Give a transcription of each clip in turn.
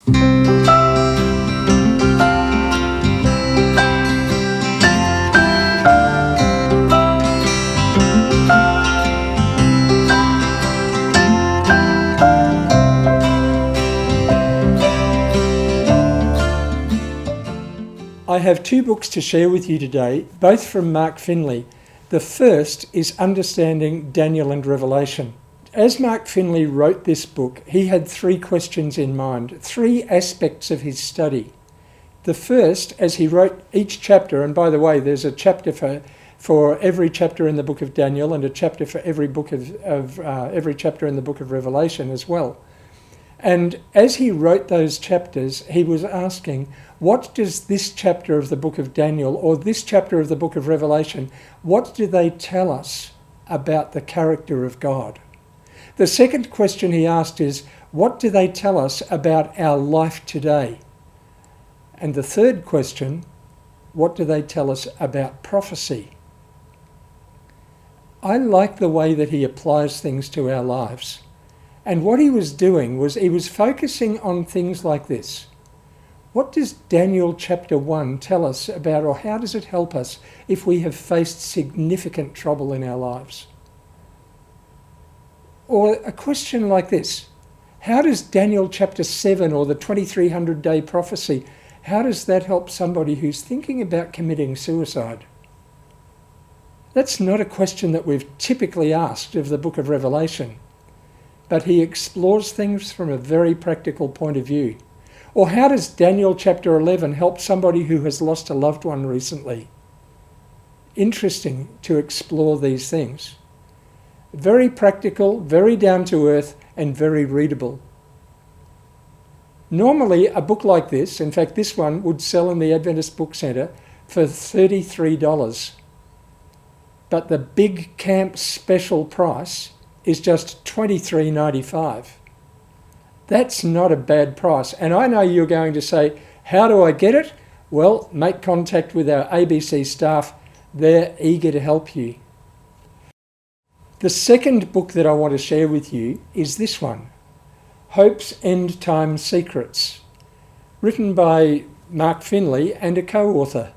I have two books to share with you today, both from Mark Finley. The first is Understanding Daniel and Revelation. As Mark Finley wrote this book, he had three questions in mind, three aspects of his study. The first, as he wrote each chapter, and by the way, there's a chapter for every chapter in the book of Daniel and a chapter for every chapter in the book of Revelation as well. And as he wrote those chapters, he was asking, what does this chapter of the book of Daniel or this chapter of the book of Revelation, what do they tell us about the character of God? The second question he asked is, what do they tell us about our life today? And the third question, what do they tell us about prophecy? I like the way that he applies things to our lives. And what he was doing was he was focusing on things like this. What does Daniel chapter 1 tell us about, or how does it help us if we have faced significant trouble in our lives? Or a question like this. How does Daniel chapter 7 or the 2300-day prophecy, how does that help somebody who's thinking about committing suicide? That's not a question that we've typically asked of the book of Revelation. But he explores things from a very practical point of view. Or how does Daniel chapter 11 help somebody who has lost a loved one recently? Interesting to explore these things. Very practical, very down to earth, and very readable. Normally, a book like this, in fact this one, would sell in the Adventist Book Centre for $33. But the Big Camp special price is just $23.95. That's not a bad price. And I know you're going to say, how do I get it? Well, make contact with our ABC staff. They're eager to help you. The second book that I want to share with you is this one, Hope's End Time Secrets, written by Mark Finley and a co-author.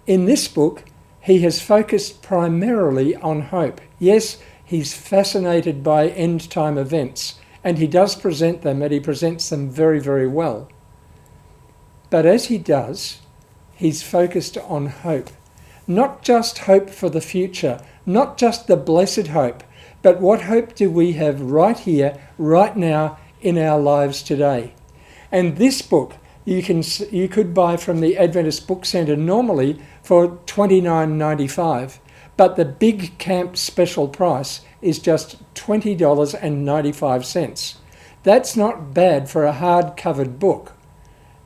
In this book, he has focused primarily on hope. Yes, he's fascinated by end-time events, and he does present them, and he presents them very, very well. But as he does, he's focused on hope. Not just hope for the future, not just the blessed hope, but what hope do we have right here, right now, in our lives today? And this book you could buy from the Adventist Book Centre normally for $29.95. But the Big Camp special price is just $20.95. That's not bad for a hard-covered book.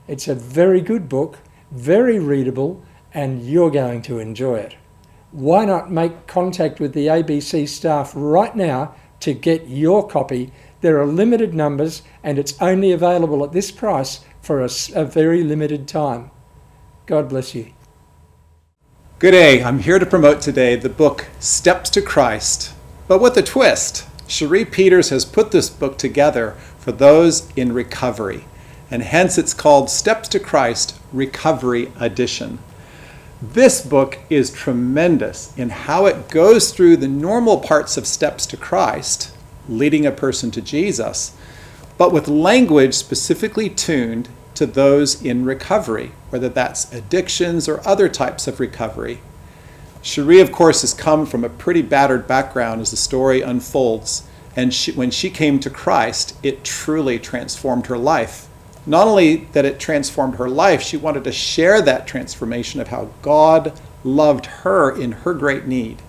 It's a very good book, very readable, and you're going to enjoy it. Why not make contact with the ABC staff right now to get your copy? There are limited numbers, and it's only available at this price for a very limited time. God bless you. Good day. I'm here to promote today the book Steps to Christ, but with a twist. Cherie Peters has put this book together for those in recovery, and hence it's called Steps to Christ Recovery Edition. This book is tremendous in how it goes through the normal parts of steps to Christ, leading a person to Jesus, but with language specifically tuned to those in recovery, whether that's addictions or other types of recovery. Cherie, of course, has come from a pretty battered background as the story unfolds, and when she came to Christ, it truly transformed her life. Not only that it transformed her life, she wanted to share that transformation of how God loved her in her great need.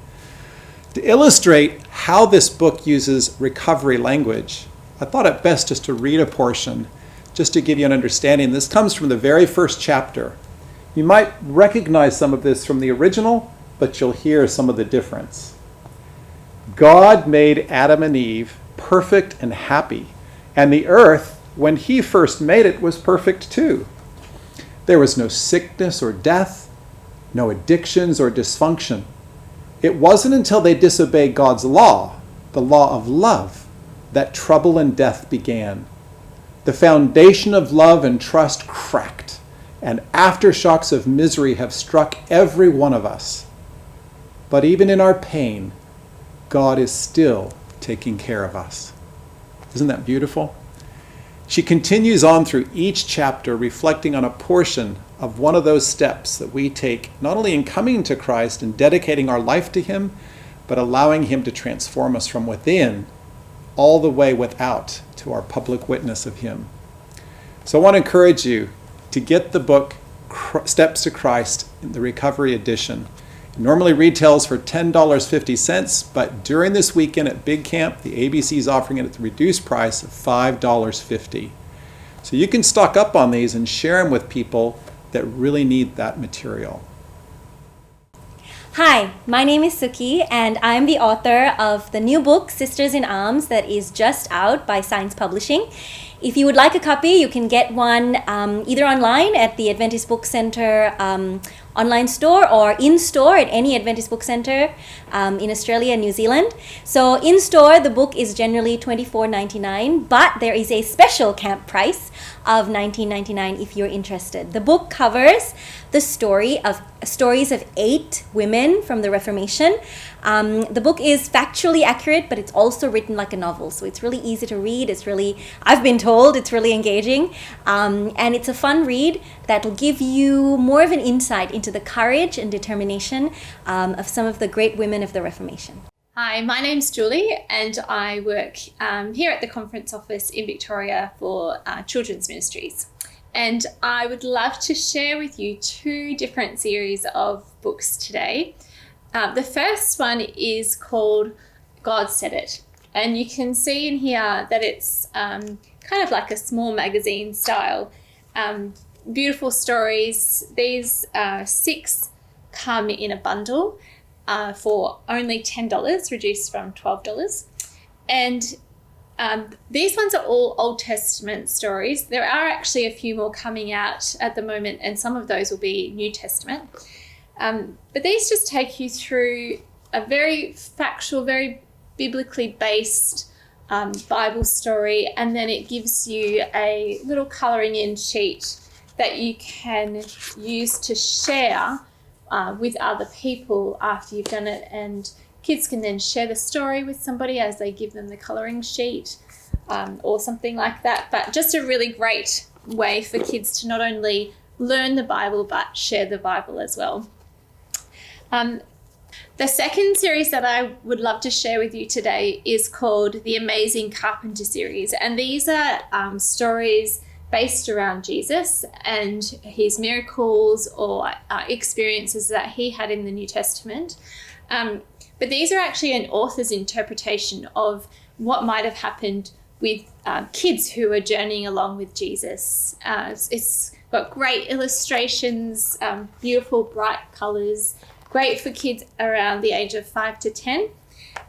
To illustrate how this book uses recovery language, I thought it best just to read a portion, just to give you an understanding. This comes from the very first chapter. You might recognize some of this from the original, but you'll hear some of the difference. God made Adam and Eve perfect and happy, and the earth, when he first made it, was perfect too. There was no sickness or death, no addictions or dysfunction. It wasn't until they disobeyed God's law, the law of love, that trouble and death began. The foundation of love and trust cracked, and aftershocks of misery have struck every one of us. But even in our pain, God is still taking care of us. Isn't that beautiful? She continues on through each chapter, reflecting on a portion of one of those steps that we take, not only in coming to Christ and dedicating our life to Him, but allowing Him to transform us from within, all the way without, to our public witness of Him. So I want to encourage you to get the book Steps to Christ in the Recovery Edition. It normally retails for $10.50, but during this weekend at Big Camp, the ABC is offering it at the reduced price of $5.50. So you can stock up on these and share them with people that really need that material. Hi, my name is Suki, and I'm the author of the new book, Sisters in Arms, that is just out by Science Publishing. If you would like a copy, you can get one either online at the Adventist Book Centre online store or in store at any Adventist Book Centre in Australia and New Zealand. So in store, the book is generally $24.99, but there is a special camp price of $19.99 if you're interested. The book covers the stories of 8 women from the Reformation. The book is factually accurate, but it's also written like a novel, so it's really easy to read. I've been told it's really engaging, and it's a fun read that will give you more of an insight into the courage and determination of some of the great women of the Reformation. Hi, my name's Julie, and I work here at the conference office in Victoria for children's ministries. And I would love to share with you 2 different series of books today. The first one is called God Said It. And you can see in here that it's kind of like a small magazine style. Beautiful stories. These 6 come in a bundle for only $10, reduced from $12. And these ones are all Old Testament stories. There are actually a few more coming out at the moment, and some of those will be New Testament. But these just take you through a very factual, very biblically based Bible story, and then it gives you a little colouring in sheet that you can use to share with other people after you've done it, and kids can then share the story with somebody as they give them the colouring sheet or something like that. But just a really great way for kids to not only learn the Bible but share the Bible as well. The second series that I would love to share with you today is called The Amazing Carpenter series, and these are stories based around Jesus and his miracles or experiences that he had in the New Testament. But these are actually an author's interpretation of what might have happened with kids who are journeying along with Jesus. It's got great illustrations, beautiful, bright colours, great for kids around the age of 5 to 10.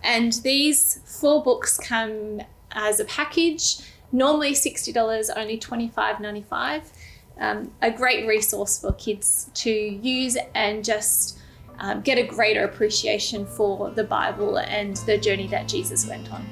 And these 4 books come as a package, normally $60, only $25.95. A great resource for kids to use and just get a greater appreciation for the Bible and the journey that Jesus went on.